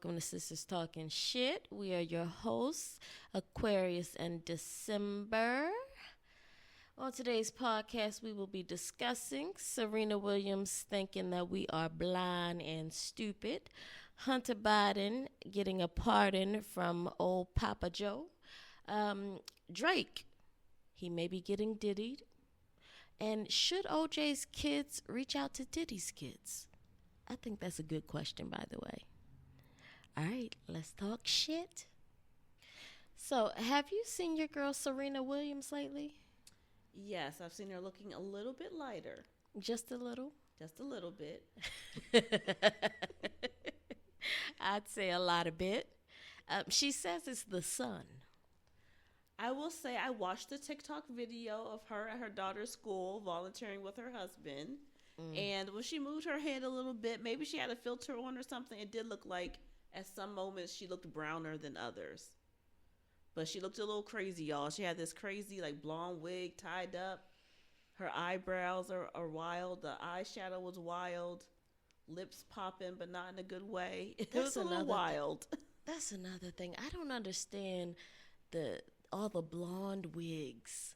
welcome to Sisters Talking Shit. We are your hosts, Aquarius and December. On today's podcast, we will be discussing Serena Williams thinking that we are blind and stupid, Hunter Biden getting a pardon from old Papa Joe, Drake, he may be getting diddied, and should OJ's kids reach out to Diddy's kids? I think that's a good question, by the way. All right, let's talk shit. So, have you seen your girl Serena Williams lately? Yes, I've seen her looking a little bit lighter. Just a little? Just a little bit. I'd say a lot of bit. She says it's the sun. I will say I watched the TikTok video of her at her daughter's school volunteering with her husband. And when she moved her head a little bit, maybe she had a filter on or something, it did look like at some moments she looked browner than others. But she looked a little crazy, y'all. She had this crazy, like, blonde wig tied up. Her eyebrows are wild. The eyeshadow was wild. Lips popping, but not in a good way. It was a little wild. That's another thing. I don't understand all the blonde wigs.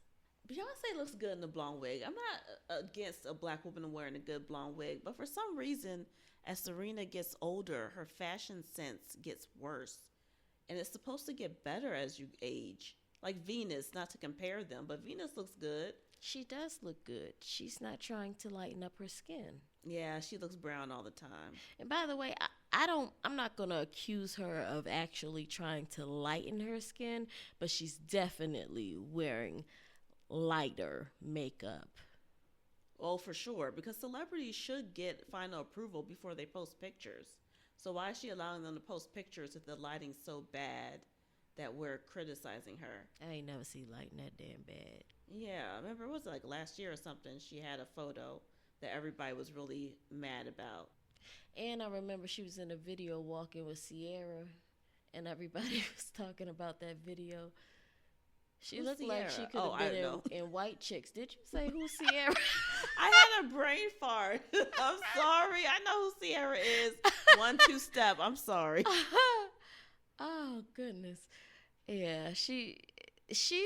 Beyonce looks good in the blonde wig. I'm not against a black woman wearing a good blonde wig, but for some reason, as Serena gets older, her fashion sense gets worse. And it's supposed to get better as you age. Like Venus, not to compare them, but Venus looks good. She does look good. She's not trying to lighten up her skin. Yeah, she looks brown all the time. And by the way, I'm not going to accuse her of actually trying to lighten her skin, but she's definitely wearing lighter makeup. Oh, for sure, because celebrities should get final approval before they post pictures. So why is she allowing them to post pictures if the lighting's so bad that we're criticizing her? I ain't never seen lighting that damn bad. Yeah, remember it was like last year or something, she had a photo that everybody was really mad about. And I remember she was in a video walking with Sierra, and everybody was talking about that video. She looked like she could have been in White Chicks. Did you say who's Sierra? I had a brain fart. I'm sorry. I know who Sierra is. 1-2 step. I'm sorry. Oh goodness. Yeah, she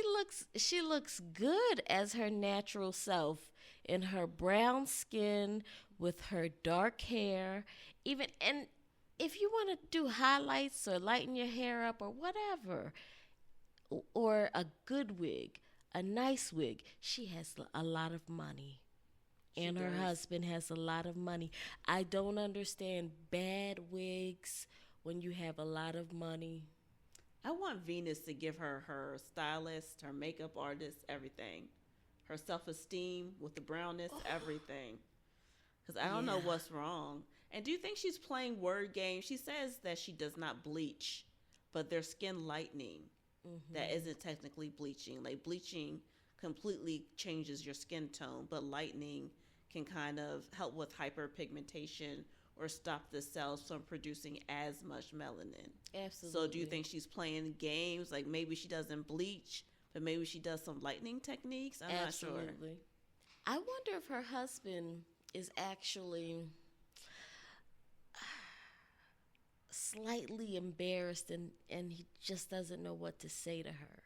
looks good as her natural self in her brown skin with her dark hair. And if you want to do highlights or lighten your hair up or whatever, or a good wig, a nice wig, she has a lot of money. And her husband has a lot of money. I don't understand bad wigs when you have a lot of money. I want Venus to give her stylist, her makeup artist, everything. Her self-esteem with the brownness, everything. Because I don't know what's wrong. And do you think she's playing word games? She says that she does not bleach, but they're skin lightening. Mm-hmm. That isn't technically bleaching. Like bleaching completely changes your skin tone, but lightening can kind of help with hyperpigmentation or stop the cells from producing as much melanin. Absolutely. So do you think she's playing games? Like maybe she doesn't bleach, but maybe she does some lightening techniques? I'm not sure. I wonder if her husband is actually slightly embarrassed and he just doesn't know what to say to her.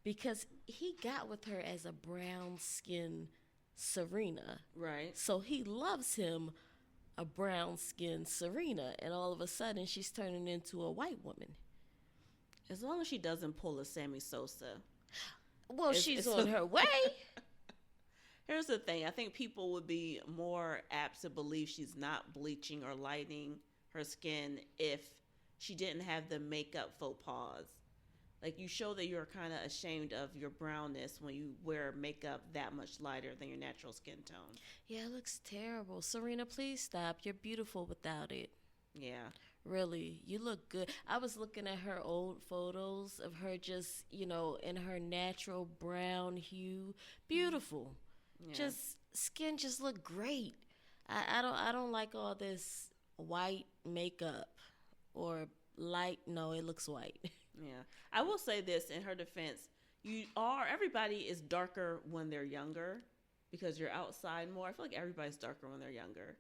Because he got with her as a brown-skinned Serena. Right. So he loves him a brown-skinned Serena, and all of a sudden she's turning into a white woman. As long as she doesn't pull a Sammy Sosa. Well, she's on her way. Here's the thing. I think people would be more apt to believe she's not bleaching or lightening her skin if she didn't have the makeup faux pas. Like, you show that you're kind of ashamed of your brownness when you wear makeup that much lighter than your natural skin tone. Yeah, it looks terrible. Serena, please stop. You're beautiful without it. Yeah. Really, you look good. I was looking at her old photos of her just, in her natural brown hue. Beautiful. Yeah. Just skin just look great. I don't like all this white makeup or light. No, it looks white. Yeah. I will say this in her defense. Everybody is darker when they're younger because you're outside more. I feel like everybody's darker when they're younger.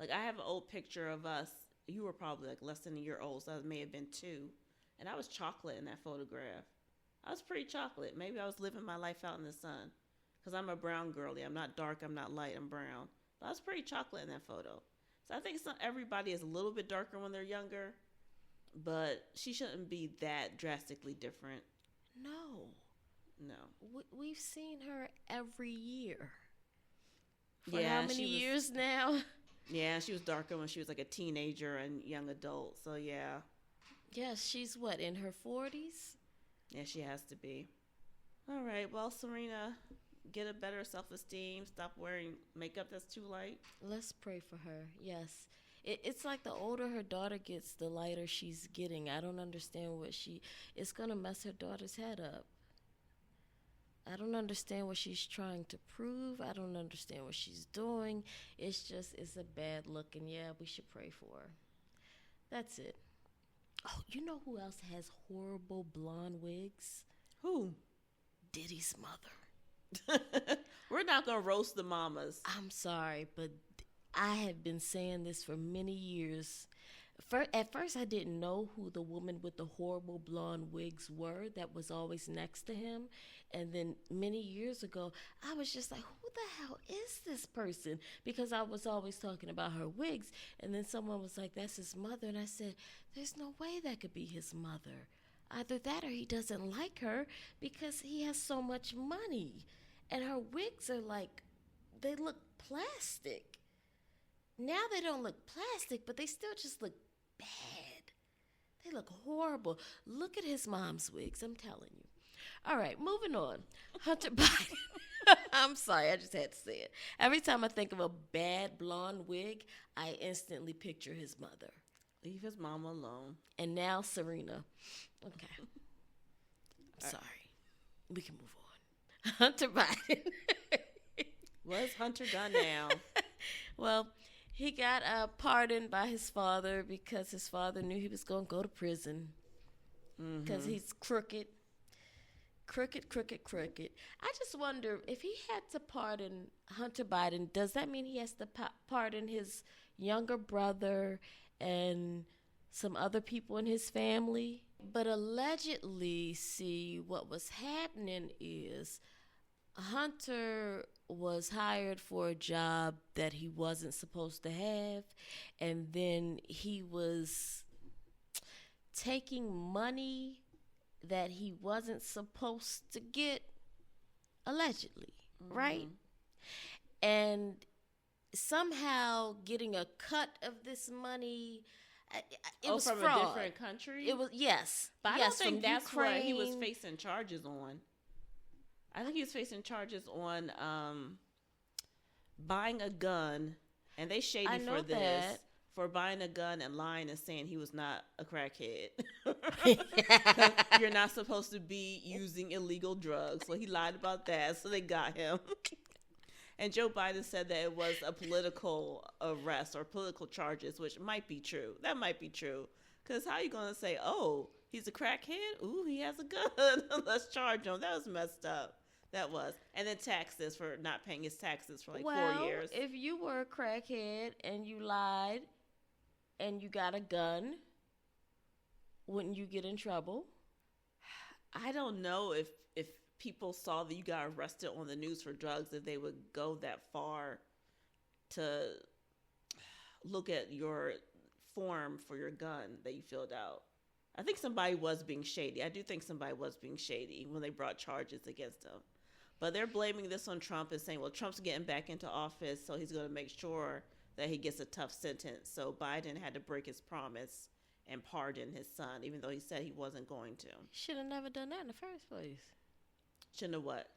Like, I have an old picture of us you were probably like less than a year old, so I may have been 2. And I was chocolate in that photograph. I was pretty chocolate. Maybe I was living my life out in the sun. Because I'm a brown girly. I'm not dark, I'm not light, I'm brown. But I was pretty chocolate in that photo. So I think everybody is a little bit darker when they're younger. But she shouldn't be that drastically different. No. No. We've seen her every year. For Yeah, how many years now? Yeah, she was darker when she was like a teenager and young adult. So, yeah. Yes, she's what, in her 40s? Yeah, she has to be. All right. Well, Serena, get a better self-esteem. Stop wearing makeup that's too light. Let's pray for her. Yes. It's like the older her daughter gets, the lighter she's getting. I don't understand it's going to mess her daughter's head up. I don't understand what she's trying to prove. I don't understand what she's doing. It's a bad look, and yeah, we should pray for her. That's it. Oh, you know who else has horrible blonde wigs? Who? Diddy's mother. We're not going to roast the mamas. I'm sorry, but I have been saying this for many years. At first, I didn't know who the woman with the horrible blonde wigs were that was always next to him. And then many years ago, I was just like, who the hell is this person? Because I was always talking about her wigs. And then someone was like, that's his mother. And I said, there's no way that could be his mother. Either that or he doesn't like her because he has so much money. And her wigs are like, they look plastic. Now they don't look plastic, but they still just look bad. They look horrible. Look at his mom's wigs, I'm telling you. All right, moving on. Hunter Biden. I'm sorry, I just had to say it. Every time I think of a bad blonde wig, I instantly picture his mother. Leave his mama alone. And now Serena. Okay. I'm sorry. We can move on. Hunter Biden. What's Hunter done now? Well, he got pardoned by his father because his father knew he was going to go to prison because he's crooked. Crooked. I just wonder if he had to pardon Hunter Biden, does that mean he has to pardon his younger brother and some other people in his family? But allegedly, see, what was happening is Hunter was hired for a job that he wasn't supposed to have, and then he was taking money that he wasn't supposed to get, allegedly, right? And somehow getting a cut of this money, it was from fraud. A different country? It was, yes. But I don't think that's Ukraine. what he was facing charges on. I think he was facing charges on buying a gun, and they shady for this. That. For buying a gun and lying and saying he was not a crackhead. You're not supposed to be using illegal drugs. So he lied about that, so they got him. And Joe Biden said that it was a political arrest or political charges, which might be true. That might be true. Because how are you going to say, oh, he's a crackhead? Ooh, he has a gun. Let's charge him. That was messed up. That was. And then taxes for not paying his taxes for 4 years. If you were a crackhead and you lied and you got a gun, wouldn't you get in trouble? I don't know if people saw that you got arrested on the news for drugs, if they would go that far to look at your form for your gun that you filled out. I think somebody was being shady. I do think somebody was being shady when they brought charges against him. But they're blaming this on Trump and saying, well, Trump's getting back into office, so he's going to make sure that he gets a tough sentence. So Biden had to break his promise and pardon his son, even though he said he wasn't going to. Should have never done that in the first place. Shouldn't have what?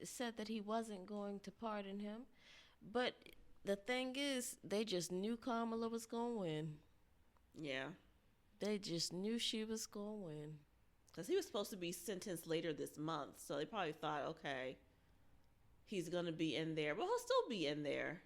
Said that he wasn't going to pardon him. But the thing is, they just knew Kamala was going to win. Yeah. They just knew she was going to win. Because he was supposed to be sentenced later this month. So they probably thought, okay, he's going to be in there. Well, he'll still be in there.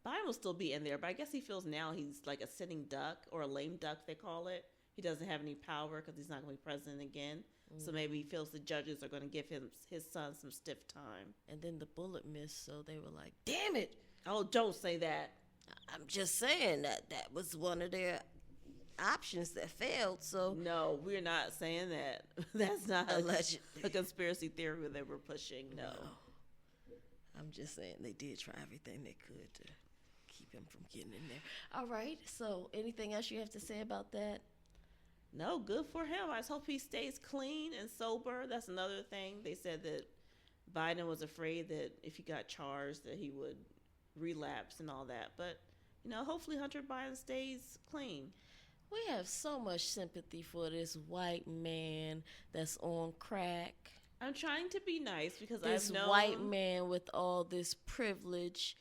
Biden will still be in there. But I guess he feels now he's like a sitting duck, or a lame duck, they call it. He doesn't have any power because he's not going to be president again. So maybe he feels the judges are going to give his son some stiff time. And then the bullet missed, so they were like, damn it. Oh, don't say that. I'm just saying that was one of their options that failed. So No, we're not saying that. That's not allegedly, a conspiracy theory that we're pushing. No. I'm just saying they did try everything they could to keep him from getting in there. All right. So anything else you have to say about that? No, good for him. I just hope he stays clean and sober. That's another thing. They said that Biden was afraid that if he got charged that he would relapse and all that. But, hopefully Hunter Biden stays clean. We have so much sympathy for this white man that's on crack. I'm trying to be nice because this I've known... white man with all this privilege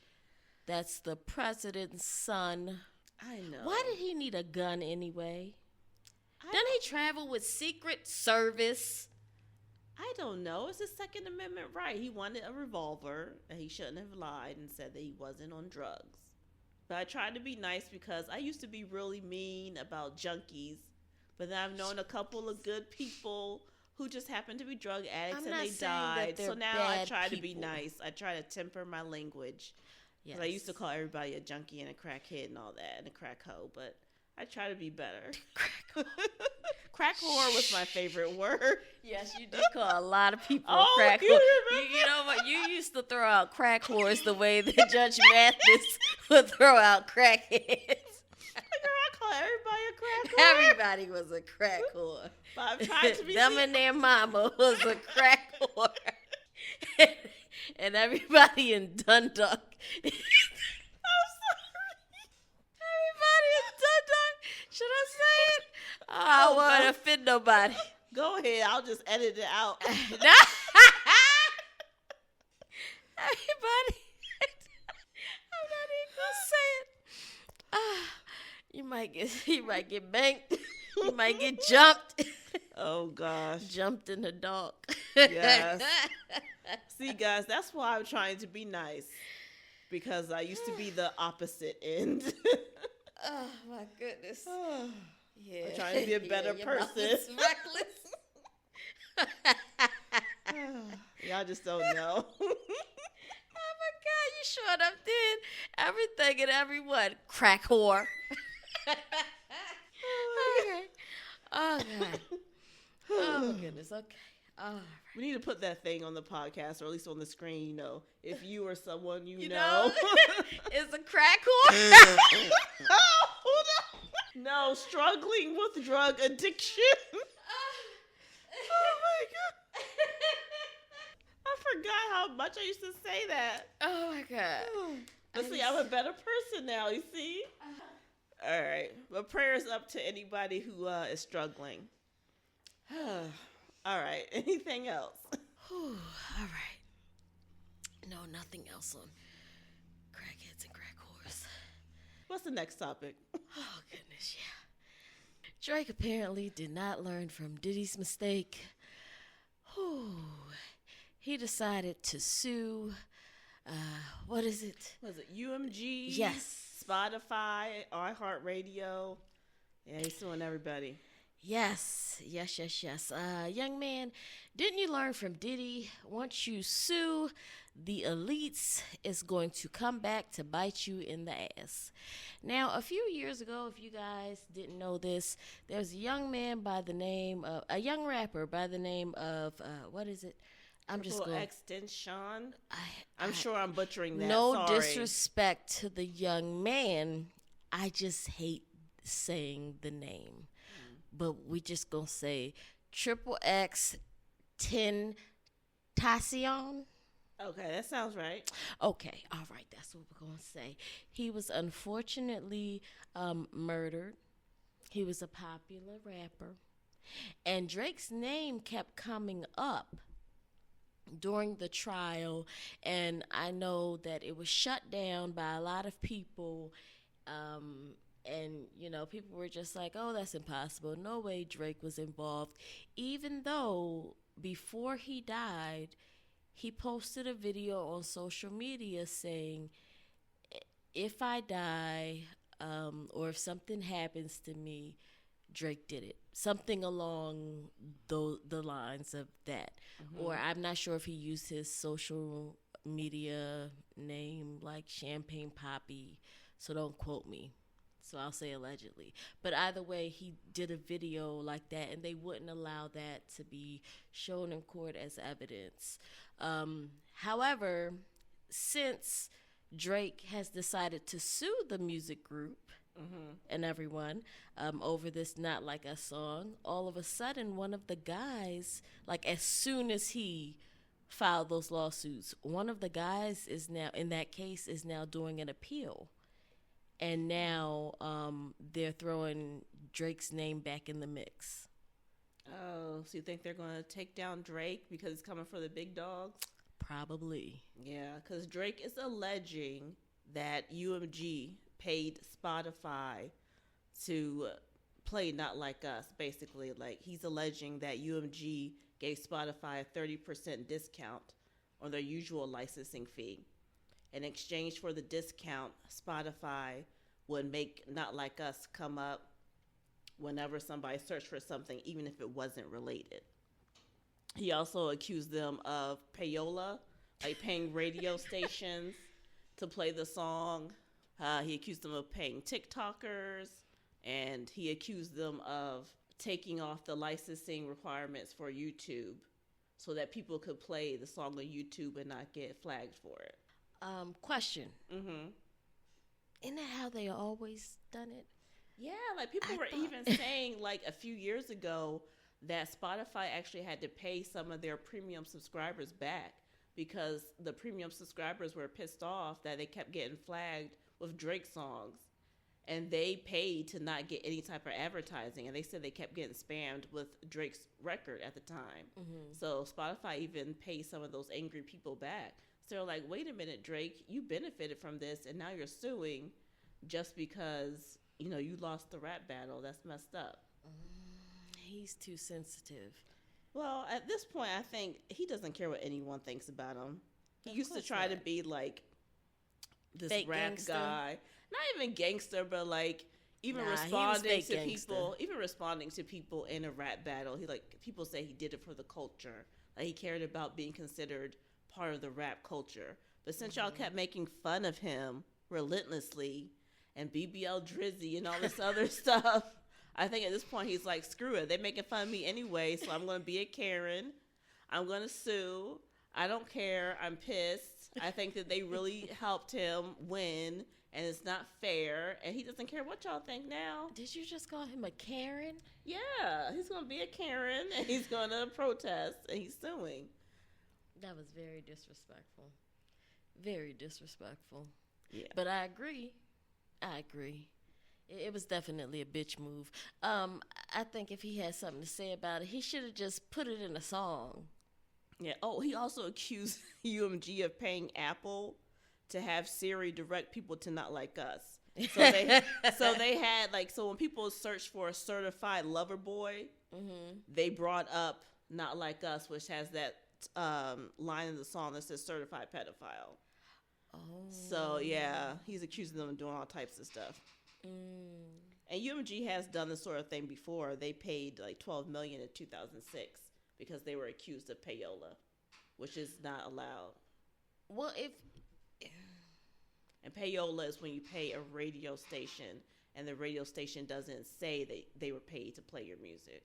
that's the president's son. I know. Why did he need a gun anyway? Doesn't he travel with Secret Service? I don't know. It's his Second Amendment right. He wanted a revolver, and he shouldn't have lied and said that he wasn't on drugs. But I tried to be nice because I used to be really mean about junkies, but then I've known a couple of good people who just happened to be drug addicts and they died. So now I try to be nice. I try to temper my language. Yes. I used to call everybody a junkie and a crackhead and all that and a crack hoe, but I try to be better. Crack whore was my favorite word. Yes, you did call a lot of people crack whore. You know what? You used to throw out crack whores the way that Judge Mathis would throw out crackheads. I call everybody a crack whore. Everybody was a crack whore. But I'm trying to be them and their mama was a crack whore. And everybody in Dundalk. I'm sorry. Everybody in Dundalk. Should I say it? I don't want to offend nobody. Go ahead. I'll just edit it out. Everybody. I'm not even going to say it. You might get banked. You might get jumped. Oh, gosh. Jumped in the dark. Yes. See, guys, that's why I'm trying to be nice. Because I used to be the opposite end. Oh, my goodness. Yeah. I'm trying to be a better person. It's reckless. Y'all just don't know. Oh, my God. You sure enough did everything and everyone. Crack whore. Okay. Oh, God. Oh, my goodness. Okay. All right. We need to put that thing on the podcast, or at least on the screen, if you or someone you know. Is a crack whore. No, struggling with drug addiction. Oh, my God. I forgot how much I used to say that. Oh, my God. But see, I'm a better person now, you see? All right. Well, prayers up to anybody who is struggling. All right. Anything else? All right. No, nothing else on crackheads and crack whores. What's the next topic? Oh, goodness, yeah. Drake apparently did not learn from Diddy's mistake. He decided to sue, what is it? Was it UMG? Yes. Spotify, iHeartRadio. Yeah, he's suing everybody. Yes. Young man, didn't you learn from Diddy? Once you sue the elites, it's going to come back to bite you in the ass. Now, a few years ago, if you guys didn't know this, there's a young man by the name of, a young rapper by the name of, what is it? I'm just going. Extension. I'm sure I'm butchering that. No Sorry. disrespect to the young man. I just hate saying the name. But we just gonna say XXX Tentacion. Okay, that sounds right. Okay, all right, that's what we're gonna say. He was unfortunately murdered. He was a popular rapper, and Drake's name kept coming up during the trial, and I know that it was shut down by a lot of people. And, people were just like, oh, that's impossible. No way Drake was involved. Even though before he died, he posted a video on social media saying, if I die or if something happens to me, Drake did it. Something along the lines of that. Mm-hmm. Or I'm not sure if he used his social media name like Champagne Poppy, So don't quote me. So I'll say allegedly. But either way, he did a video like that, and they wouldn't allow that to be shown in court as evidence. However, since Drake has decided to sue the music group and everyone over this Not Like Us song, all of a sudden, one of the guys, like as soon as he filed those lawsuits, one of the guys is now, in that case, is now doing an appeal. And now they're throwing Drake's name back in the mix. Oh, so you think they're going to take down Drake because it's coming for the big dogs? Probably. Yeah, because Drake is alleging that UMG paid Spotify to play Not Like Us, basically. Like, he's alleging that UMG gave Spotify a 30% discount on their usual licensing fee. In exchange for the discount, Spotify would make Not Like Us come up whenever somebody searched for something, even if it wasn't related. He also accused them of payola, like paying radio stations to play the song. He accused them of paying TikTokers, and he accused them of taking off the licensing requirements for YouTube so that people could play the song on YouTube and not get flagged for it. Question. Isn't that how they always done it? Yeah, like people were even saying like a few years ago that Spotify actually had to pay some of their premium subscribers back because the premium subscribers were pissed off that they kept getting flagged with Drake songs, and they paid to not get any type of advertising, and they said they kept getting spammed with Drake's record at the time. So Spotify even paid some of those angry people back. So they're like, wait a minute, Drake, you benefited from this, and now you're suing just because, you know, you lost the rap battle. That's messed up. He's too sensitive. Well, at this point, I think he doesn't care what anyone thinks about him. He used to try to be like this fake rap gangster guy. Not even gangster, but like even responding to people in a rap battle. He like people say he did it for the culture. Like he cared about being considered part of the rap culture. But since y'all kept making fun of him relentlessly and BBL Drizzy and all this other stuff, I think at this point he's like, screw it. They're making fun of me anyway, so I'm going to be a Karen. I'm going to sue. I don't care. I'm pissed. I think that they really helped him win, and it's not fair, and he doesn't care what y'all think now. Did you just call him a Karen? Yeah, he's going to be a Karen, and he's going to protest, and he's suing. That was very disrespectful. Very disrespectful. Yeah. But I agree. It was definitely a bitch move. I think if he had something to say about it, he should have just put it in a song. Yeah. Oh, he also accused UMG of paying Apple to have Siri direct people to Not Like Us. So they had like, so when people search for a certified lover boy, they brought up Not Like Us, which has that line in the song that says certified pedophile. Oh. So yeah, he's accusing them of doing all types of stuff. And UMG has done this sort of thing before. They paid like $12 million in 2006 because they were accused of payola, which is not allowed. Well, and payola is when you pay a radio station and the radio station doesn't say they were paid to play your music.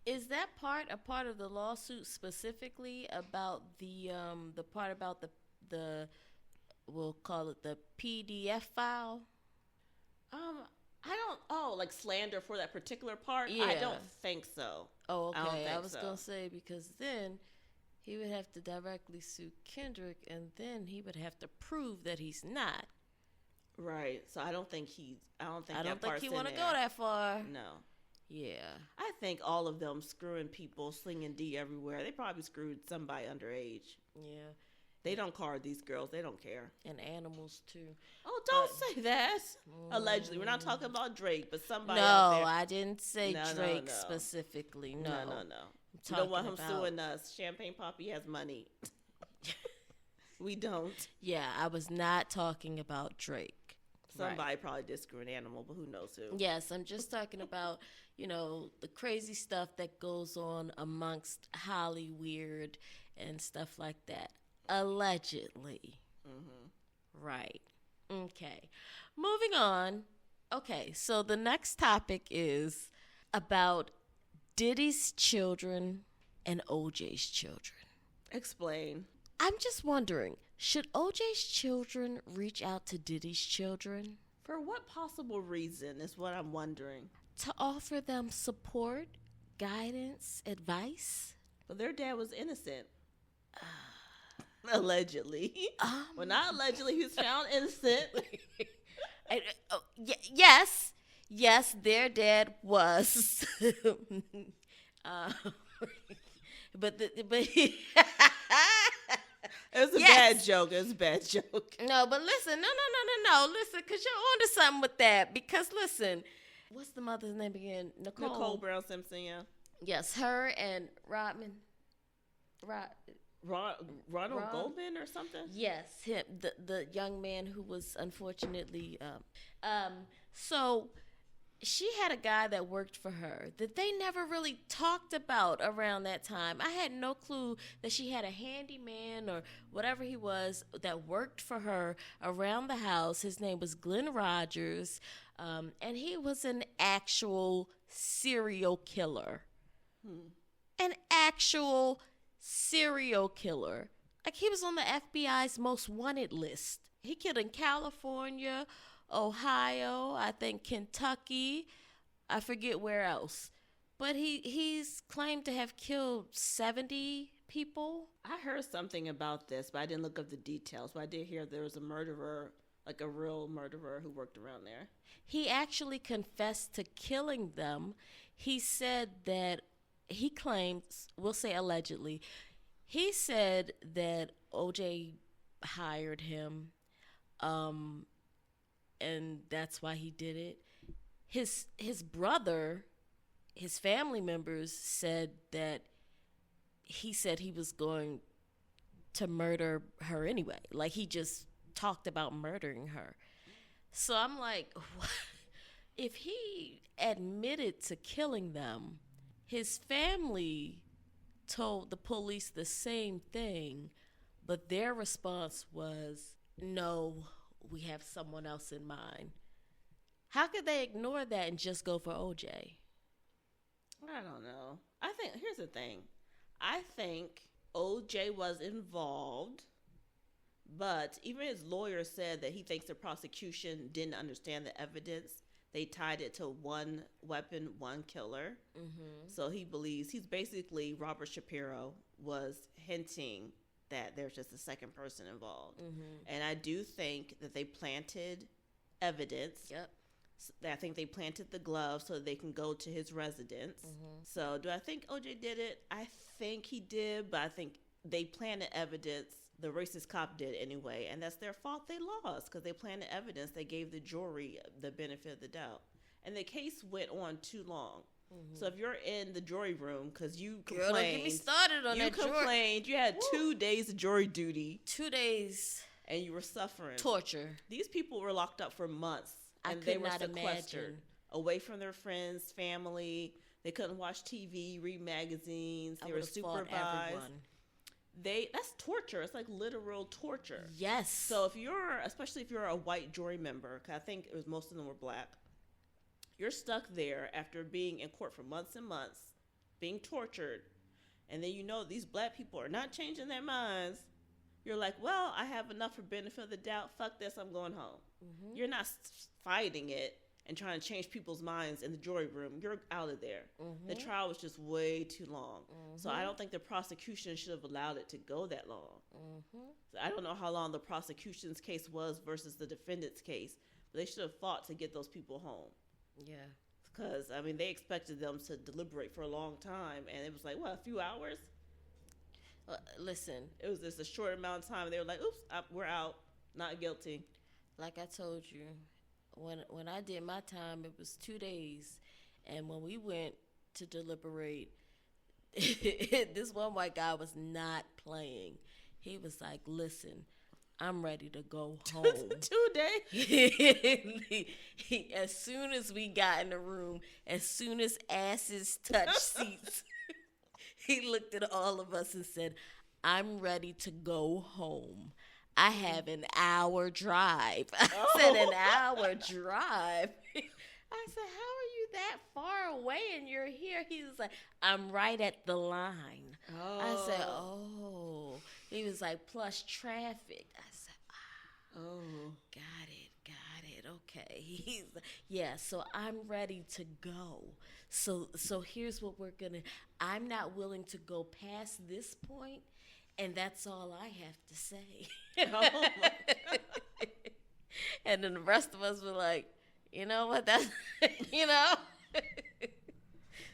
Is that a part of the lawsuit specifically about the part about the we'll call it the PDF file? Like slander for that particular part? Yeah. I don't think so. Oh, okay. I was going to say, because then he would have to directly sue Kendrick, and then he would have to prove that he's not. Right. So I don't think he want to go that far. No. Yeah. I think all of them screwing people, slinging D everywhere. They probably screwed somebody underage. Yeah. They don't card these girls. They don't care. And animals, too. Oh, don't say that. Allegedly. We're not talking about Drake, but somebody out out there. No, I didn't say Drake specifically. No. You don't want him suing us. Champagne Poppy has money. We don't. Yeah, I was not talking about Drake. Somebody probably did screw an animal, but who knows who. Yes, I'm just talking about, the crazy stuff that goes on amongst Hollywood and stuff like that. Allegedly. Right. Okay. Moving on. Okay, so the next topic is about Diddy's children and OJ's children. Explain. I'm just wondering, should OJ's children reach out to Diddy's children? For what possible reason is what I'm wondering. To offer them support, guidance, advice? But their dad was innocent. Allegedly. Well, not allegedly. He was found innocent. Yes. Yes, their dad was. But it was a bad joke. It was a bad joke. No, but listen. No. Listen, because you're on to something with that. Because listen, what's the mother's name again? Nicole Brown Simpson, yeah. Yes, her and Rodman. Ronald Goldman or something? Yes, him, the young man who was unfortunately so she had a guy that worked for her that they never really talked about around that time. I had no clue that she had a handyman or whatever he was that worked for her around the house. His name was Glenn Rogers, and he was an actual serial killer. An actual serial killer. Like, he was on the FBI's most wanted list. He killed in California, Ohio, I think Kentucky, I forget where else. But he's claimed to have killed 70 people. I heard something about this, but I didn't look up the details. But I did hear there was a murderer, like a real murderer who worked around there. He actually confessed to killing them. He said that he claims, we'll say allegedly, he said that OJ hired him, and that's why he did it. His brother, his family members said that he said he was going to murder her anyway. Like, he just talked about murdering her. So I'm like, if he admitted to killing them, his family told the police the same thing, but their response was, no, we have someone else in mind. How could they ignore that and just go for OJ? I don't know. Here's the thing. I think OJ was involved, but even his lawyer said that he thinks the prosecution didn't understand the evidence. They tied it to one weapon, one killer. Mm-hmm. So he believes he's basically Robert Shapiro was hinting that there's just a second person involved. Mm-hmm. And I do think that they planted evidence. Yep. I think they planted the glove so that they can go to his residence. Mm-hmm. So do I think OJ did it? I think he did, but I think they planted evidence. The racist cop did anyway, and that's their fault. They lost because they planted evidence. They gave the jury the benefit of the doubt. And the case went on too long. Mm-hmm. So if you're in the jury room, because you complained. Girl, don't get me started on that. You complained. You had 2 days of jury duty. 2 days. And you were suffering. Torture. These people were locked up for months. And they were sequestered. Imagine. Away from their friends, family. They couldn't watch TV, read magazines. They were supervised. That's torture. It's like literal torture. Yes. So especially if you're a white jury member, 'cause I think it was most of them were black, you're stuck there after being in court for months and months, being tortured, and then these black people are not changing their minds. You're like, well, I have enough for benefit of the doubt. Fuck this, I'm going home. Mm-hmm. You're not fighting it and trying to change people's minds in the jury room. You're out of there. Mm-hmm. The trial was just way too long. Mm-hmm. So I don't think the prosecution should have allowed it to go that long. Mm-hmm. So I don't know how long the prosecution's case was versus the defendant's case, but they should have fought to get those people home. Yeah. Because, they expected them to deliberate for a long time, and it was like, a few hours? Listen. It was just a short amount of time, and they were like, oops, we're out, not guilty. Like I told you, when I did my time, it was 2 days. And when we went to deliberate, this one white guy was not playing. He was like, listen, I'm ready to go home. 2 days? As soon as we got in the room, as soon as asses touched seats, he looked at all of us and said, I'm ready to go home. I have an hour drive. I said, an hour drive. I said, how are you that far away and you're here? He was like, I'm right at the line. Oh. I said, oh. He was like, plus traffic. I said, Oh. got it. Okay. He's like, yeah, so I'm ready to go. So here's what we're going to, I'm not willing to go past this point, and that's all I have to say. Oh my God. And then the rest of us were like, you know what, that's, you know,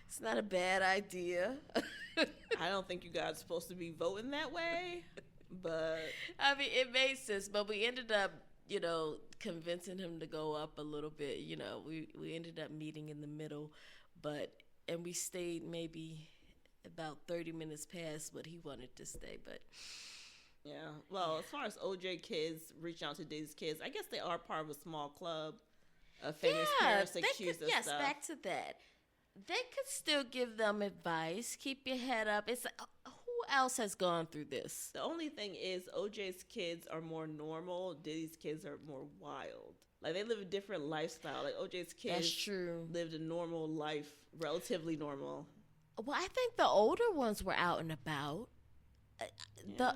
it's not a bad idea. I don't think you guys are supposed to be voting that way, but I mean, it made sense, but we ended up, you know, convincing him to go up a little bit. You know, we ended up meeting in the middle, and we stayed maybe about 30 minutes past what he wanted to stay, but yeah. Well, as far as OJ kids reaching out to Diddy's kids, I guess they are part of a small club of famous parents accused of yes, stuff. back to that. They could still give them advice. Keep your head up. It's who else has gone through this? The only thing is OJ's kids are more normal. Diddy's kids are more wild. Like, they live a different lifestyle. Like, OJ's kids That's true. lived a normal life, relatively normal. Well, I think the older ones were out and about. Yeah.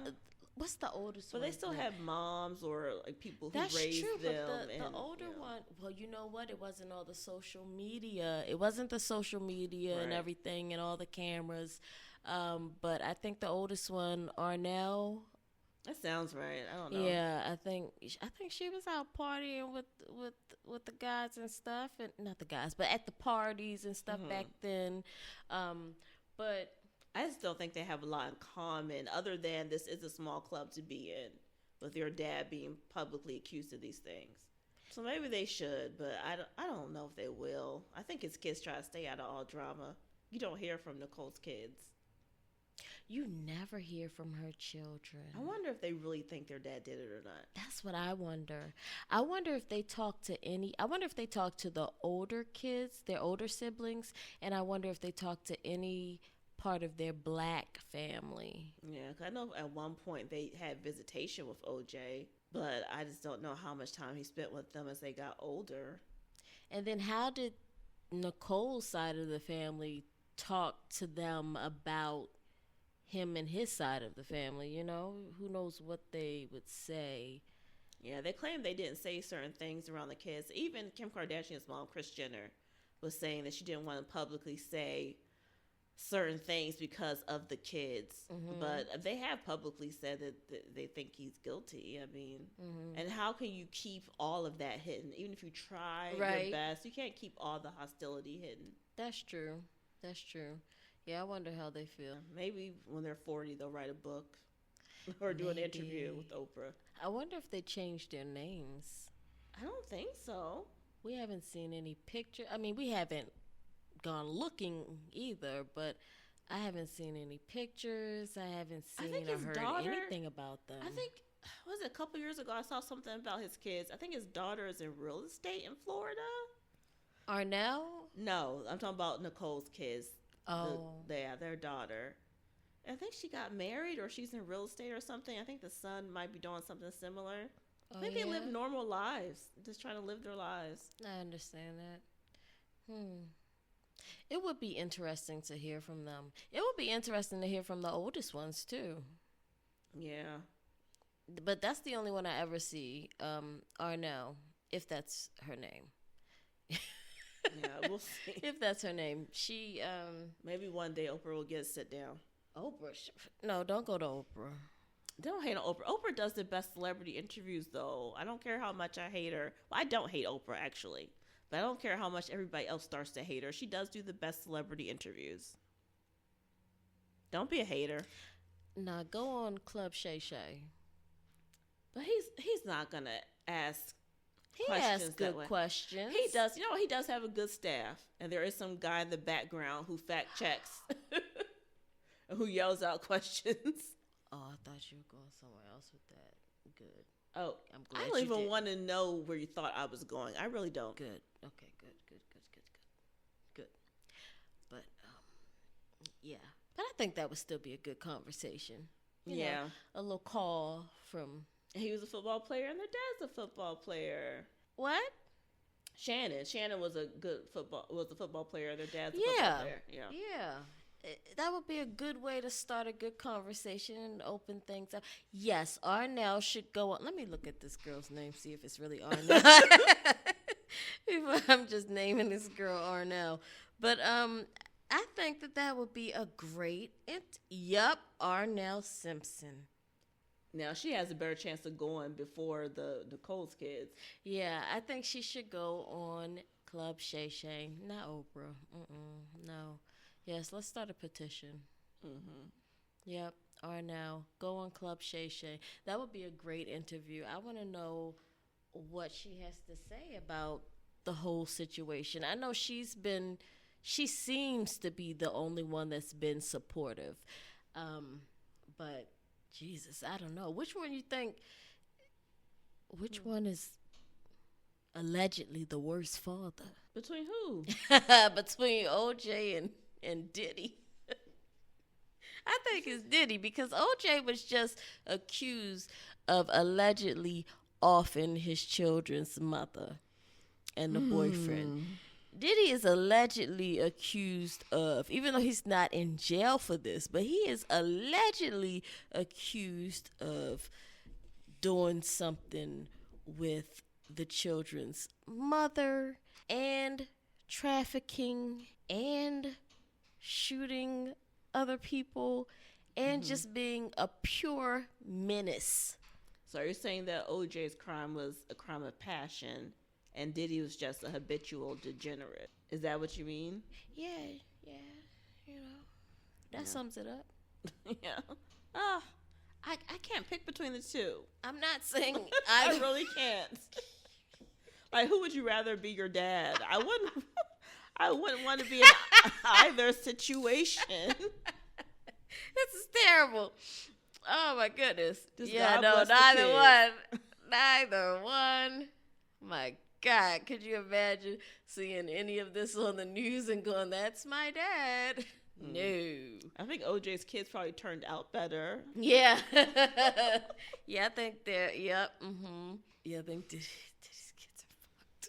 What's the oldest But one? they still have moms or like people who That's raised true, them. but the older one, well, you know what? It wasn't all the social media. It wasn't the social media and Right. everything and all the cameras. But I think the oldest one, Arnell. That sounds right. I don't know. Yeah, I think she was out partying with the guys and stuff, and not the guys, but at the parties and stuff back then. But I just don't think they have a lot in common other than this is a small club to be in with your dad being publicly accused of these things. So maybe they should, but I don't know if they will. I think his kids try to stay out of all drama. You don't hear from Nicole's kids. you never hear from her children. I wonder if they really think their dad did it or not. That's what I wonder. I wonder if they talk to the older kids, their older siblings, and I wonder if they talk to any part of their black family. Yeah, 'cause I know at one point they had visitation with OJ, but I just don't know how much time he spent with them as they got older. And then how did Nicole's side of the family talk to them about him and his side of the family? You know, who knows what they would say. Yeah, they claim they didn't say certain things around the kids. Even Kim Kardashian's mom, Kris Jenner, was saying that she didn't want to publicly say certain things because of the kids. Mm-hmm. But they have publicly said that they think he's guilty. I mean, and how can you keep all of that hidden? Even if you try Right. your best, you can't keep all the hostility hidden. That's true. Yeah, I wonder how they feel. Maybe when they're 40, they'll write a book or do an interview Maybe. with Oprah. I wonder if they changed their names. I don't think so. We haven't seen any picture. I mean, we haven't gone looking either, but I haven't seen any pictures. I haven't I seen think or his heard daughter- anything about them. I think, was it a couple years ago, I saw something about his kids. I think his daughter is in real estate in Florida. Arnell? No, I'm talking about Nicole's kids. Oh. Their daughter. I think she got married or she's in real estate or something. I think the son might be doing something similar. Oh, Maybe they yeah? live normal lives, just trying to live their lives. I understand that. It would be interesting to hear from them. It would be interesting to hear from the oldest ones too. Yeah. But that's the only one I ever see. Arnell, if that's her name. Yeah, we'll see. If that's her name. She, Maybe one day Oprah will get a sit down. Oprah. No, don't go to Oprah. Don't hate on Oprah. Oprah does the best celebrity interviews, though. I don't care how much I hate her. Well, I don't hate Oprah, actually. But I don't care how much everybody else starts to hate her. She does do the best celebrity interviews. Don't be a hater. Nah, go on Club Shay Shay. But he's not going to ask He questions asks that good way. questions. He does. You know what? He does have a good staff. And there is some guy in the background who fact checks. Who yells out questions. Oh, I thought you were going somewhere else with that. Good. Oh, I'm glad I don't you even did. want to know where you thought I was going. I really don't. Good. Okay, good. But, yeah. But I think that would still be a good conversation. You know, Yeah. a little call from He was a football player, and their dad's a football player. What? Shannon was a football player. Their dad's a football player. Yeah. That would be a good way to start a good conversation and open things up. Yes, Arnell should go on. Let me look at this girl's name, see if it's really Arnell. Before I'm just naming this girl Arnell. But I think that would be a great. Yup, Arnell Simpson. Now she has a better chance of going before the Coles kids. Yeah, I think she should go on Club Shay Shay, not Oprah. No. Yes, let's start a petition. Yep, Arnell, go on Club Shay Shay. That would be a great interview. I want to know what she has to say about the whole situation. I know she seems to be the only one that's been supportive. But Jesus, I don't know. Which one you think, which one is allegedly the worst father? Between who? Between OJ and Diddy. I think it's Diddy because OJ was just accused of allegedly offing his children's mother and the boyfriend. Diddy is allegedly accused of, even though he's not in jail for this, but he is allegedly accused of doing something with the children's mother and trafficking and shooting other people and just being a pure menace. So you're saying that OJ's crime was a crime of passion and Diddy was just a habitual degenerate. Is that what you mean? Yeah, you know, that sums it up. Yeah. I can't pick between the two. I'm not saying I really can't. Like, who would you rather be your dad? I wouldn't want to be in either situation. This is terrible. Oh my goodness. Just yeah, God no, bless the neither kids. one. Neither one. My God, could you imagine seeing any of this on the news and going, that's my dad? No. I think OJ's kids probably turned out better. Yeah. Yeah, I think they're, yep. Yeah, I think Diddy's kids are fucked.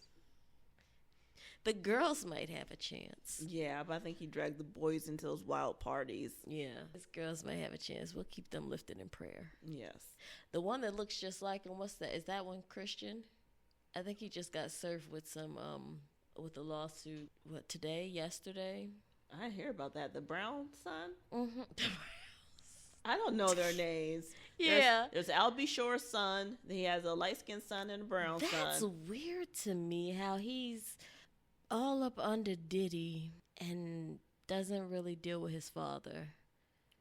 The girls might have a chance. Yeah, but I think he dragged the boys into those wild parties. Yeah, his girls might have a chance. We'll keep them lifted in prayer. Yes. The one that looks just like him, what's that? Is that one Christian? I think he just got served with some, with a lawsuit, yesterday? I hear about that. The Brown son? Mm-hmm. I don't know their names. Yeah. There's Albie Shore's son. He has a light-skinned son and a brown son. That's weird to me how he's all up under Diddy and doesn't really deal with his father.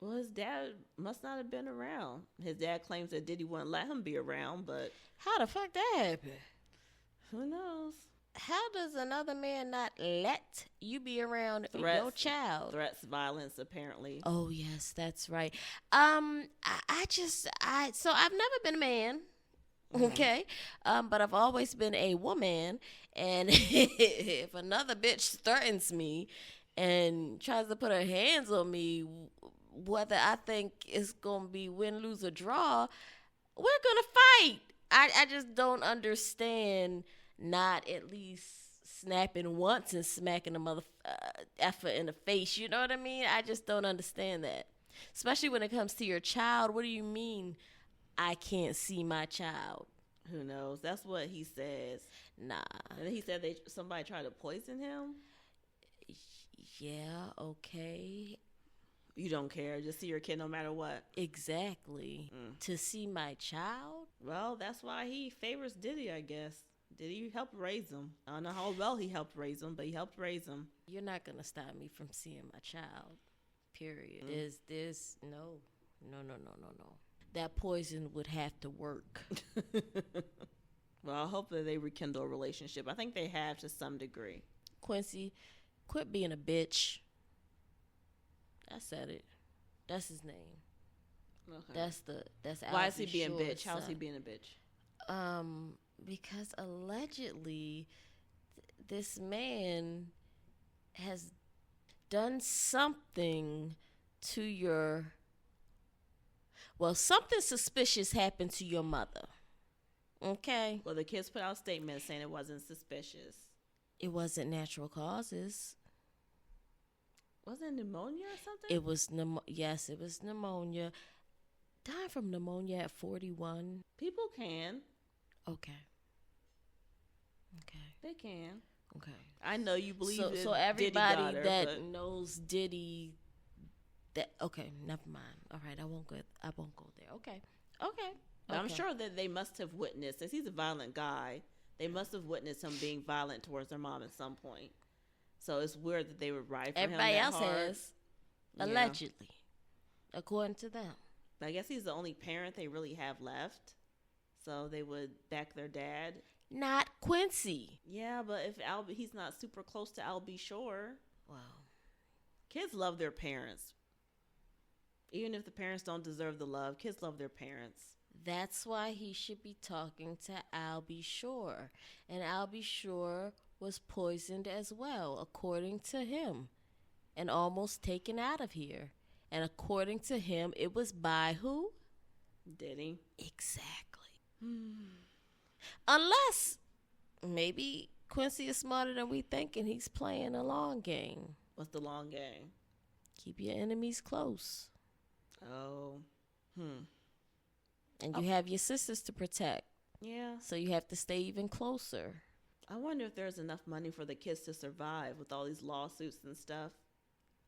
Well, his dad must not have been around. His dad claims that Diddy wouldn't let him be around, but How the fuck that happened? who knows? How does another man not let you be around your child? Threats, violence, apparently. Oh yes, that's right. So I've never been a man, okay, but I've always been a woman. And if another bitch threatens me and tries to put her hands on me, whether I think it's gonna be win, lose, or draw, we're gonna fight. I just don't understand not at least snapping once and smacking a mother effer in the face. You know what I mean? I just don't understand that. Especially when it comes to your child. What do you mean I can't see my child? Who knows? That's what he says. Nah. And he said somebody tried to poison him. Yeah, okay. You don't care. Just see your kid no matter what. Exactly. To see my child? Well, that's why he favors Diddy, I guess. Diddy helped raise him. I don't know how well he helped raise him, but he helped raise him. You're not going to stop me from seeing my child. Period. There's no. That poison would have to work. Well, I hope that they rekindle a relationship. I think they have to some degree. Quincy, quit being a bitch. I said it. That's his name. Okay. That's Why is he Albie being Shore's bitch? How is he son. being a bitch? Because allegedly this man has done something to your, Well, something suspicious happened to your mother. Okay? Well, the kids put out statements saying it wasn't suspicious. It wasn't natural causes. Wasn't it pneumonia or something? It was yes, it was pneumonia. Dying from pneumonia at 41. People can. Okay. They can. Okay. I know you believe it. So everybody Diddy got her, that knows Diddy, okay, never mind. All right, I won't go there. Okay. But I'm sure that they must have witnessed, since he's a violent guy, they must have witnessed him being violent towards their mom at some point. So it's weird that they would ride for everybody him else hard. has, allegedly, according to them. But I guess he's the only parent they really have left. So they would back their dad. Not Quincy. Yeah, but if he's not super close to I'll be sure. Wow. Kids love their parents. Even if the parents don't deserve the love, kids love their parents. That's why he should be talking to I'll be sure. And I'll be sure was poisoned as well, according to him, and almost taken out of here. And according to him, it was by who? Diddy. Exactly. Unless maybe Quincy is smarter than we think and he's playing a long game. What's the long game? Keep your enemies close. Oh. And you have your sisters to protect. Yeah. So you have to stay even closer. I wonder if there's enough money for the kids to survive with all these lawsuits and stuff.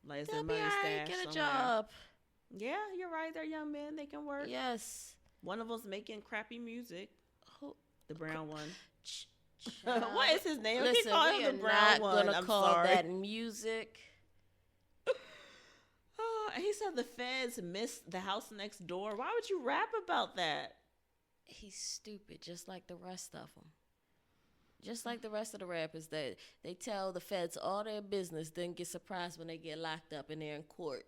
Like, is their They'll be money all right, stashed get a somewhere? job. Yeah, you're right. They're young men. They can work. Yes. One of them's making crappy music. Oh, The brown one. child. What is his name? Listen, Keep calling we him are the brown not one. gonna I'm call sorry. that music. Oh, and he said the feds missed the house next door. Why would you rap about that? He's stupid, just like the rest of them. Just like the rest of the rappers that they tell the feds all their business, then get surprised when they get locked up and they're in court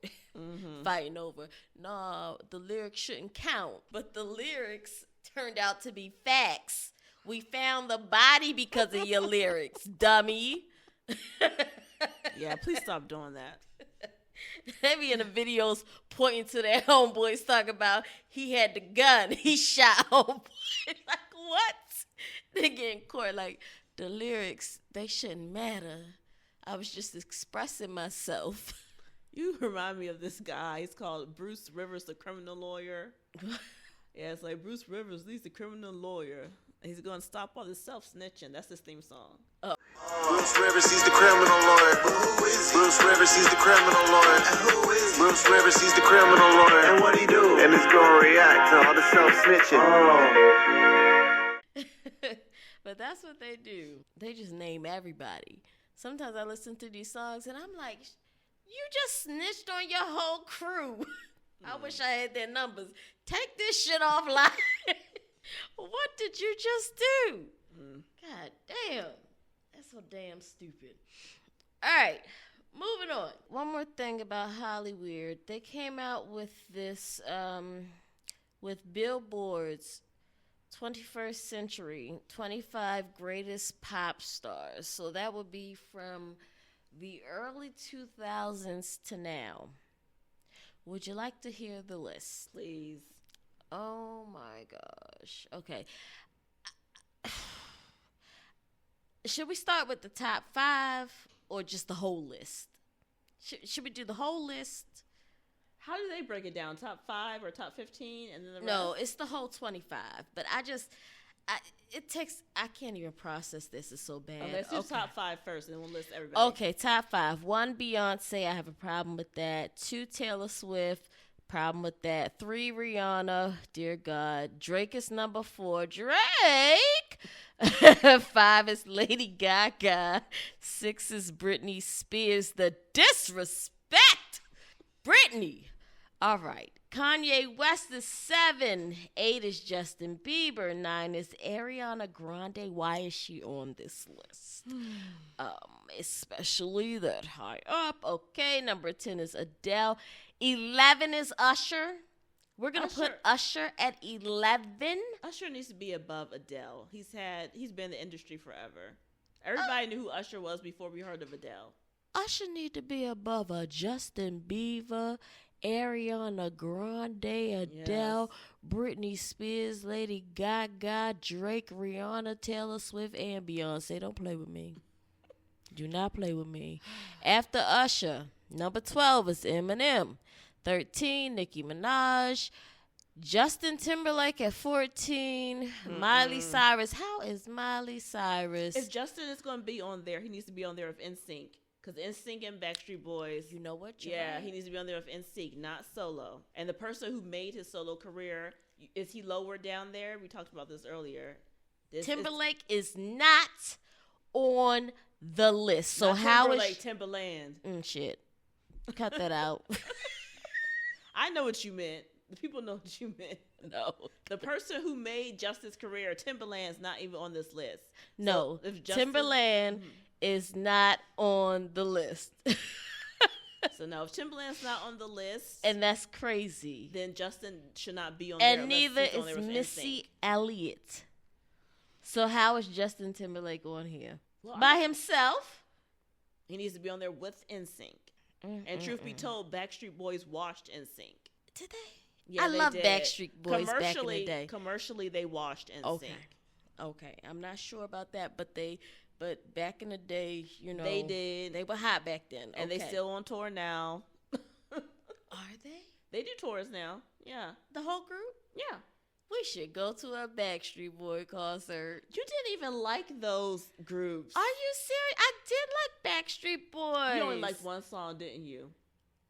fighting over, no, the lyrics shouldn't count. But the lyrics turned out to be facts. We found the body because of your lyrics, dummy. Yeah, please stop doing that. They be in the videos pointing to their homeboys talking about he had the gun. He shot homeboy. Like, what? They get in court like, the lyrics, they shouldn't matter. I was just expressing myself. You remind me of this guy. He's called Bruce Rivers, the criminal lawyer. Yeah, it's like Bruce Rivers, he's the criminal lawyer. He's going to stop all this self-snitching. That's his theme song. Bruce Rivers, he's the criminal lawyer. Bruce Rivers, he's the criminal lawyer. Bruce Rivers, he's the criminal lawyer. And what he do? And it's gonna react to all the self-snitching. But that's what they do. They just name everybody. Sometimes I listen to these songs and I'm like, you just snitched on your whole crew. I wish I had their numbers. Take this shit offline. What did you just do? God damn. That's so damn stupid. All right, moving on. One more thing about Hollywood. They came out with this, with Billboard's 21st Century 25 Greatest Pop Stars. So that would be from the early 2000s to now. Would you like to hear the list? Please. Oh my gosh. Okay. Should we start with the top 5 or just the whole list? Should we do the whole list? How do they break it down? Top 5 or top 15? And then the No, rest? it's the whole 25. But I can't even process this. It's so bad. Okay, let's do top 5 first, and then we'll list everybody. Okay, top 5. 1, Beyonce. I have a problem with that. 2, Taylor Swift. Problem with that. 3, Rihanna. Dear God. Drake is number 4. Drake! 5 is Lady Gaga. 6 is Britney Spears. The disrespect! Britney! All right. Kanye West is 7. 8 is Justin Bieber. 9 is Ariana Grande. Why is she on this list? Especially that high up. Okay, number 10 is Adele. 11 is Usher. We're going to put Usher at 11. Usher needs to be above Adele. He's been in the industry forever. Everybody knew who Usher was before we heard of Adele. Usher need to be above a Justin Bieber, Ariana Grande, Adele, Britney Spears, Lady Gaga, Drake, Rihanna, Taylor Swift, and Beyonce. Don't play with me. Do not play with me. After Usher, number 12 is Eminem. 13, Nicki Minaj. Justin Timberlake at 14. Miley Cyrus. How is Miley Cyrus? If Justin is going to be on there, he needs to be on there with NSYNC. Because NSYNC and Backstreet Boys. You know what? Right. He needs to be on there with NSYNC, not solo. And the person who made his solo career, is he lower down there? We talked about this earlier. Timberlake is not on the list. So how is Timberland? Shit. Cut that out. I know what you meant. The people know what you meant. No. The person who made Justin's career, Timberland's not even on this list. No. So Timberland is not on the list. So no, if Timberland's not on the list, and that's crazy, then Justin should not be on there. And neither is Missy Elliott. So how is Justin Timberlake on here? By himself? He needs to be on there with NSYNC. And truth be told, Backstreet Boys washed NSYNC. Did they? Yeah, I love Backstreet Boys back in the day. Commercially, they washed NSYNC. Okay. I'm not sure about that, but back in the day, you know, they did. They were hot back then, and they still on tour now. Are they? They do tours now. Yeah, the whole group. Yeah, we should go to a Backstreet Boy concert. You didn't even like those groups. Are you serious? I did like Backstreet Boys. You only liked one song, didn't you?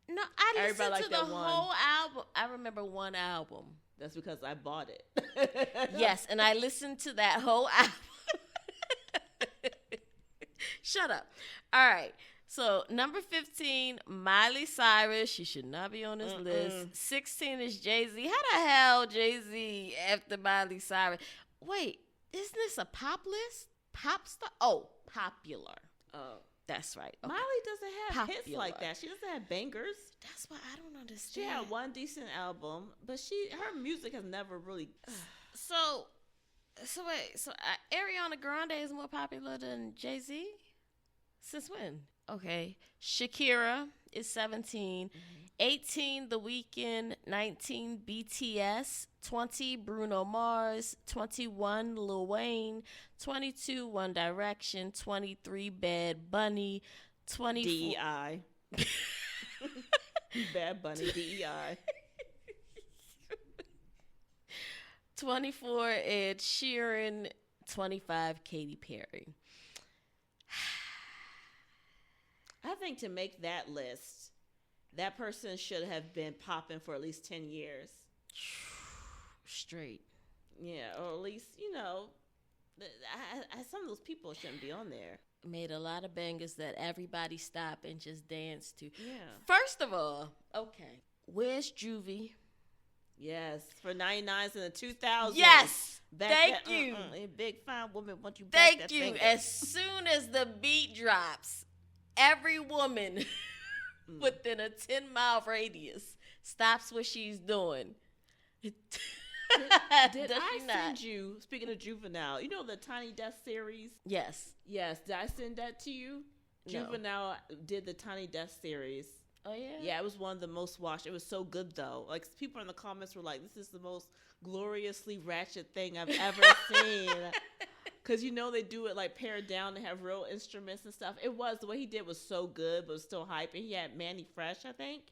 No, I listened to the whole album. I remember one album. That's because I bought it. Yes, and I listened to that whole album. Shut up. All right. So, number 15, Miley Cyrus. She should not be on this list. 16 is Jay-Z. How the hell Jay-Z after Miley Cyrus? Wait, isn't this a pop list? Pop star? Oh, popular. Oh. That's right. Okay. Miley doesn't have Popular. hits like that. She doesn't have bangers. That's why I don't understand. She had one decent album, but her music has never really. So wait. So Ariana Grande is more popular than Jay-Z? Since when? Okay. Shakira is 17. 18, The Weeknd. 19, BTS. 20, Bruno Mars. 21, Lil Wayne. 22, One Direction. 23, Bad Bunny. 24. DEI. Bad Bunny, DEI. 24, Ed Sheeran. 25, Katy Perry. I think to make that list, that person should have been popping for at least 10 years. Straight. Yeah, or at least, you know, some of those people shouldn't be on there. Made a lot of bangers that everybody stop and just dance to. Yeah. First of all, okay, where's Juvie? Yes, for 99s in the 2000s. Yes, thank you. Big fine woman, want you back. Thank you. As soon as the beat drops, every woman within a 10-mile radius stops what she's doing. Did I send you, speaking of Juvenile, you know the Tiny Desk series? Yes. Yes. Did I send that to you? No. Juvenile did the Tiny Desk series. Oh, yeah? Yeah, it was one of the most watched. It was so good, though. Like, people in the comments were like, this is the most gloriously ratchet thing I've ever seen. Because, you know, they do it, like, pared down. They have real instruments and stuff. It was, the way he did was so good, but it was still hype. And he had Manny Fresh, I think,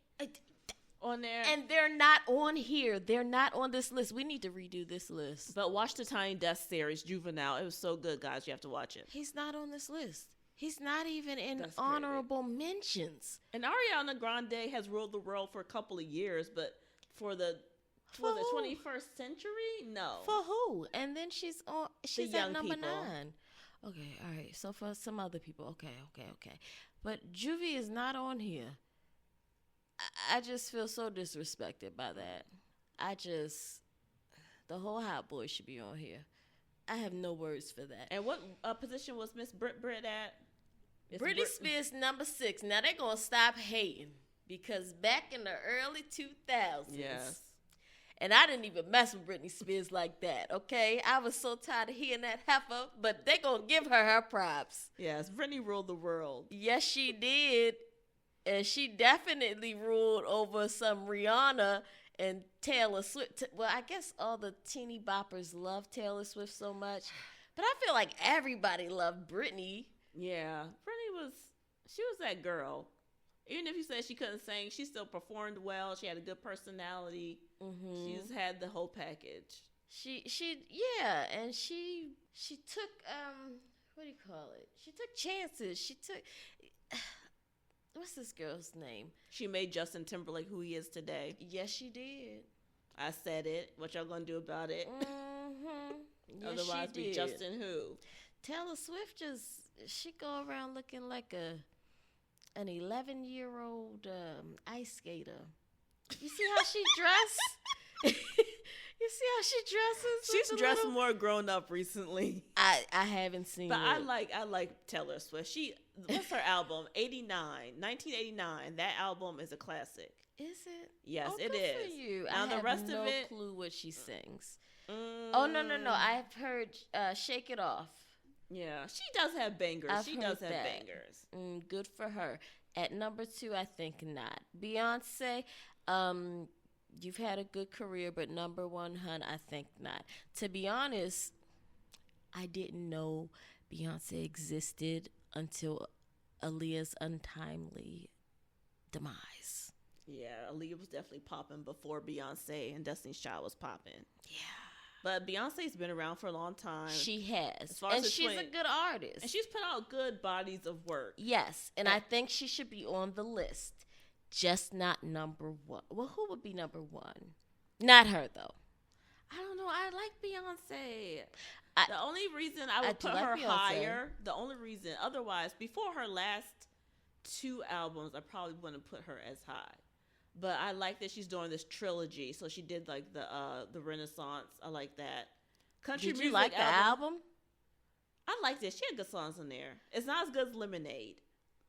on there. And they're not on here. They're not on this list. We need to redo this list. But watch the Tiny Desk series, Juvenile. It was so good, guys. You have to watch it. He's not on this list. He's not even in honorable mentions. And Ariana Grande has ruled the world for a couple of years, but for the 21st century, no. For who? And then she's at number people. 9. Okay, all right. So for some other people, okay. But Juvie is not on here. I just feel so disrespected by that. The whole Hot Boys should be on here. I have no words for that. And what position was Miss Brit at? Britney Spears, number 6. Now they're going to stop hating because back in the early 2000s. Yes. And I didn't even mess with Britney Spears like that, okay? I was so tired of hearing that heifer, but they're going to give her props. Yes, Britney ruled the world. Yes, she did. And she definitely ruled over some Rihanna and Taylor Swift. Well, I guess all the teeny boppers love Taylor Swift so much. But I feel like everybody loved Britney. Yeah. She was that girl. Even if you said she couldn't sing, she still performed well. She had a good personality. Mm-hmm. She just had the whole package. Yeah, and she took, what do you call it? She took chances. What's this girl's name? She made Justin Timberlake who he is today. Yes, she did. I said it. What y'all gonna do about it? Mm-hmm. Yes, otherwise, be Justin who? Taylor Swift she go around looking like an 11-year-old ice skater. You see how she dressed? You see how she dresses? She's dressed more grown up recently. I haven't seen but it. I like Taylor Swift. What's her album? 1989. That album is a classic. Is it? Yes, oh, it good is. For you. Now I the have rest no of it, clue what she sings. Oh no! I've heard "Shake It Off." Yeah, she does have bangers. She does have bangers. Good for her. At number 2, I think not. Beyonce, you've had a good career, but number 1, hun, I think not. To be honest, I didn't know Beyonce existed until Aaliyah's untimely demise. Yeah, Aaliyah was definitely popping before Beyonce and Destiny's Child was popping. Yeah. But Beyonce's been around for a long time. She has. And she's a good artist. And she's put out good bodies of work. Yes. And I think she should be on the list. Just not number 1. Well, who would be number 1? Not her, though. I don't know. I like Beyonce. The only reason I would put her higher, otherwise, before her last 2 albums, I probably wouldn't put her as high. But I like that she's doing this trilogy. So she did like the Renaissance. I like that. Country music. Did you like the album? I liked it. She had good songs in there. It's not as good as Lemonade,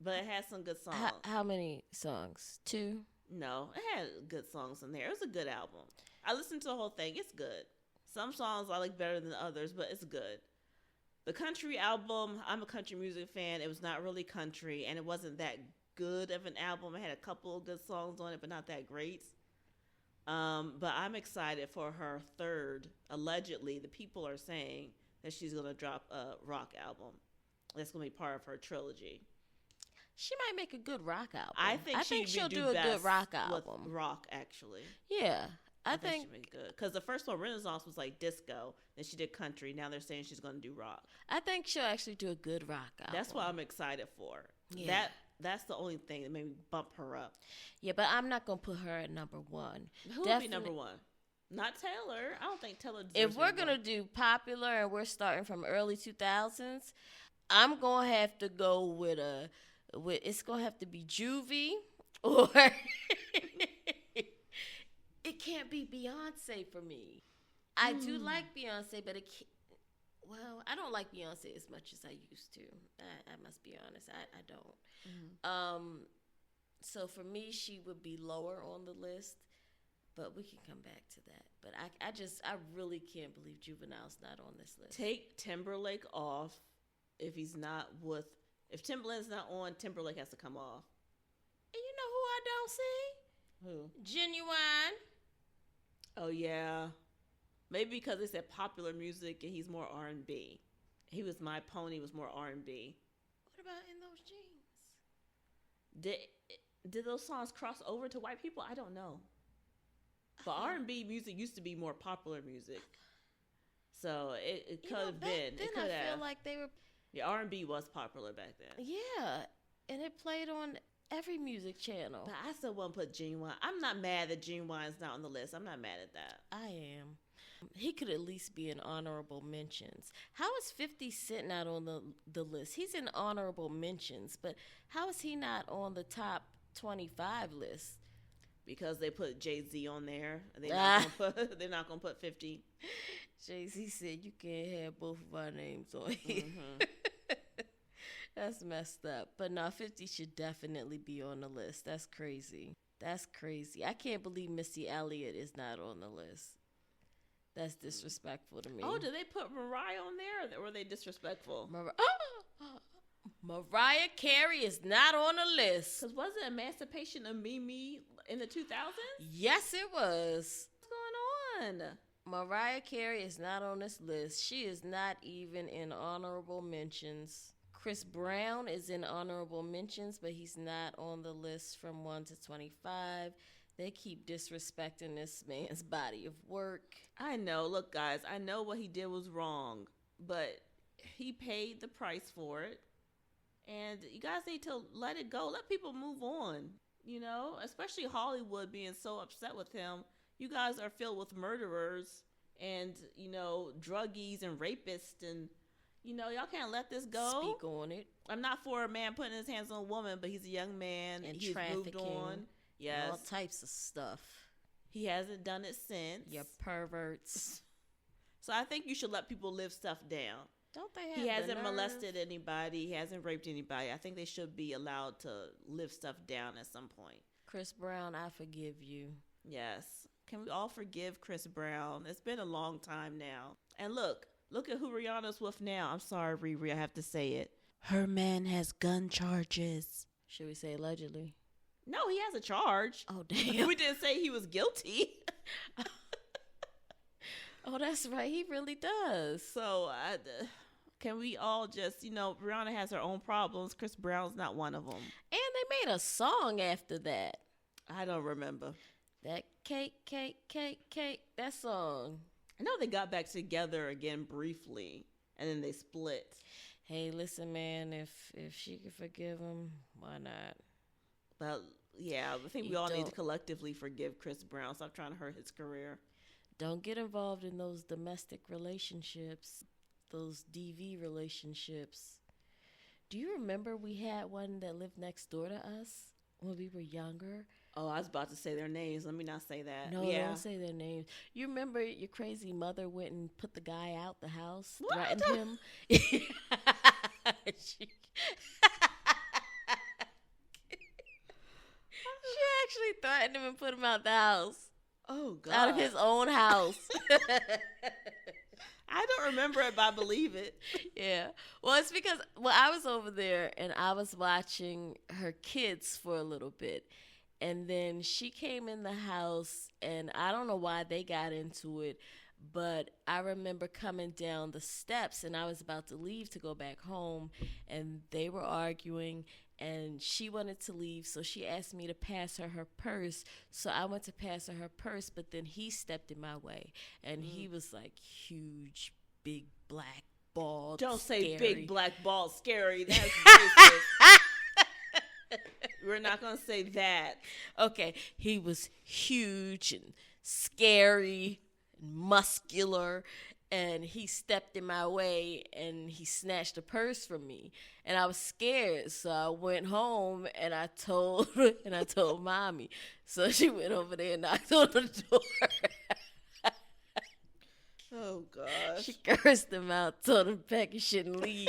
but it has some good songs. How many songs? 2? No, it had good songs in there. It was a good album. I listened to the whole thing. It's good. Some songs I like better than others, but it's good. The country album, I'm a country music fan. It was not really country, and it wasn't that good of an album. It had a couple of good songs on it, but not that great. But I'm excited for her third. Allegedly, the people are saying that she's going to drop a rock album. That's going to be part of her trilogy. She might make a good rock album. I think she'll do a good rock album. With rock, actually. Yeah. I think she'll make good. Because the first one, Renaissance, was like disco. Then she did country. Now they're saying she's going to do rock. I think she'll actually do a good rock album. That's what I'm excited for. Yeah. That's the only thing that made me bump her up. Yeah, but I'm not going to put her at number 1. Who would be number 1? Not Taylor. I don't think Taylor deserves If we're going to do popular and we're starting from early 2000s, I'm going to have to go with it's going to have to be Juvie or it can't be Beyonce for me. I do like Beyonce, but it can't. Well, I don't like Beyonce as much as I used to. I must be honest. I don't. Mm-hmm. So for me, she would be lower on the list, but we can come back to that. But I really can't believe Juvenile's not on this list. Take Timberlake off if Timbaland's not on, Timberlake has to come off. And you know who I don't see? Who? Genuine. Oh, yeah. Maybe because they said popular music and he's more R&B. He was My Pony was more R&B. What about In Those Jeans? Did those songs cross over to white people? I don't know. But R&B music used to be more popular music. So it could have been. Then I feel like they were... Yeah, R&B was popular back then. Yeah, and it played on every music channel. But I still won't put Genuine. I'm not mad that Genuine's not on the list. I'm not mad at that. I am. He could at least be in honorable mentions. How is 50 Cent not on the list? He's in honorable mentions, but how is he not on the top 25 list? Because they put Jay-Z on there. They're not gonna put 50. Jay-Z said you can't have both of our names on here. Mm-hmm. That's messed up. But no, 50 should definitely be on the list. That's crazy. I can't believe Missy Elliott is not on the list. That's disrespectful to me. Oh, did they put Mariah on there, or were they disrespectful? Mariah Carey is not on the list. Because wasn't Emancipation of Mimi in the 2000s? Yes, it was. What's going on? Mariah Carey is not on this list. She is not even in honorable mentions. Chris Brown is in honorable mentions, but he's not on the list from 1 to 25. They keep disrespecting this man's body of work. I know. Look, guys, I know what he did was wrong, but he paid the price for it. And you guys need to let it go. Let people move on, you know, especially Hollywood being so upset with him. You guys are filled with murderers and, you know, druggies and rapists. And, you know, y'all can't let this go. Speak on it. I'm not for a man putting his hands on a woman, but he's a young man. And he's moved on. Yes. All types of stuff. He hasn't done it since. You perverts. So I think you should let people live stuff down. Don't they have He hasn't the nerve? molested anybody. He hasn't raped anybody. I think they should be allowed to live stuff down at some point. Chris Brown, I forgive you. Yes. Can we all forgive Chris Brown? It's been a long time now. And look at who Rihanna's with now. I'm sorry, Riri, I have to say it. Her man has gun charges. Should we say allegedly? No, he has a charge. Oh, damn. We didn't say he was guilty. Oh, that's right. He really does. So, can we all just, you know, Rihanna has her own problems. Chris Brown's not one of them. And they made a song after that. I don't remember. That cake, that song. I know they got back together again briefly, and then they split. Hey, listen, man, if she could forgive him, why not? But, yeah, I think we all need to collectively forgive Chris Brown. Stop trying to hurt his career. Don't get involved in those domestic relationships, those DV relationships. Do you remember we had one that lived next door to us when we were younger? Oh, I was about to say their names. Let me not say that. No, yeah. Don't say their names. You remember your crazy mother went and put the guy out the house, What? threatened him? She actually threatened him and put him out the house. Oh, God. Out of his own house. I don't remember it, but I believe it. Yeah. Well, it's because, I was over there and I was watching her kids for a little bit. And then she came in the house and I don't know why they got into it, but I remember coming down the steps and I was about to leave to go back home and they were arguing and she wanted to leave, so she asked me to pass her purse. So I went to pass her purse, but then he stepped in my way and he was like huge, big, black, bald, Don't say scary. big, black, bald, scary. That's racist. We're not going to say that. Okay, he was huge and scary and muscular, and he stepped in my way and he snatched a purse from me, and I was scared, so I went home and I told mommy. So she went over there and knocked on the door. Oh, gosh. She cursed him out, told him Becky shouldn't leave,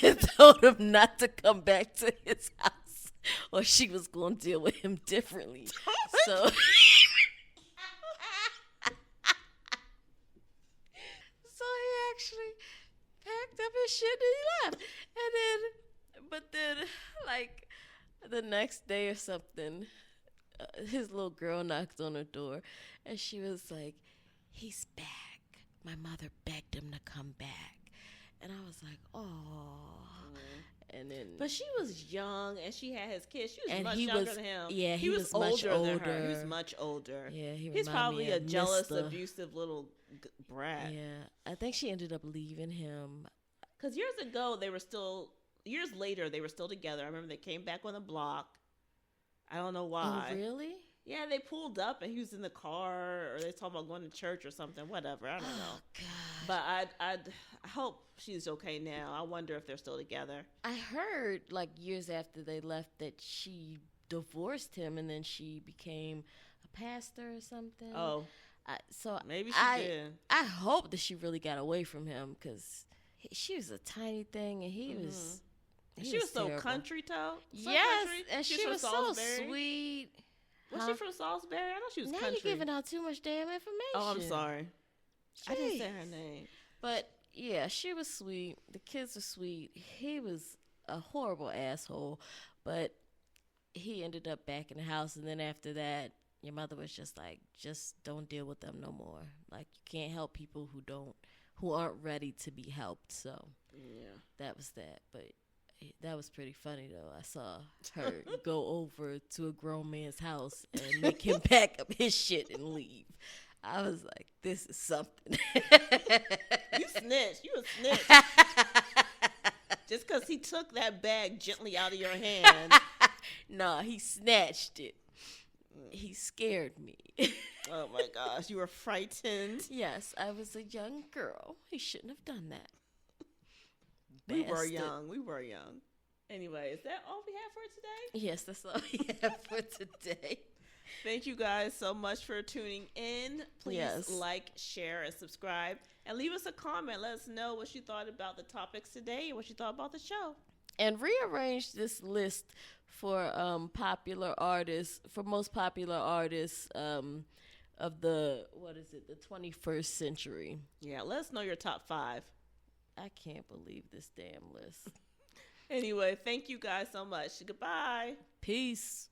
and told him not to come back to his house, or she was going to deal with him differently. So he actually packed up his shit and he left. But then, like, the next day or something, his little girl knocked on her door, and she was like, "He's back. My mother begged him to come back." And I was like, "Oh." And then, But she was young and she had his kids. She was And much he younger was- than him. yeah, he was older much than her. He older. was much older. yeah, He's reminded probably me a of jealous, Mr. abusive little brat. Yeah, I think she ended up leaving him. Because years later, they were still together. I remember they came back on the block. I don't know why. Oh, really? Yeah, they pulled up and he was in the car, or they talking about going to church or something. Whatever, I don't know. Oh, God. But I hope she's okay now. I wonder if they're still together. I heard, like, years after they left that she divorced him and then she became a pastor or something. Oh, So maybe she did. I hope that she really got away from him because she was a tiny thing and he was. She was so terrible. country, toe. Yes, country. and she from was so Salisbury. sweet. Was Huh? she from Salisbury? I know she was Now country. you're giving out too much damn information. Oh, I'm sorry. I didn't say Jeez. her name. But yeah, she was sweet. The kids were sweet. He was a horrible asshole, but he ended up back in the house. And then after that, your mother was just like, just don't deal with them no more. Like, you can't help people who aren't ready to be helped. So yeah, that was that. But that was pretty funny, though. I saw her go over to a grown man's house and make him pack up his shit and leave. I was like, this is something. You snitch. You a snitch. Just because he took that bag gently out of your hand. No, he snatched it. He scared me. Oh, my gosh. You were frightened. Yes, I was a young girl. He shouldn't have done that. We were Bastard. young. We were young. Anyway, is that all we have for today? Yes, that's all we have for today. Thank you guys so much for tuning in. Please like, share, and subscribe. And leave us a comment. Let us know what you thought about the topics today and what you thought about the show. And rearrange this list for popular artists, for most popular artists of the 21st century. Yeah, let us know your top 5. I can't believe this damn list. Anyway, thank you guys so much. Goodbye. Peace.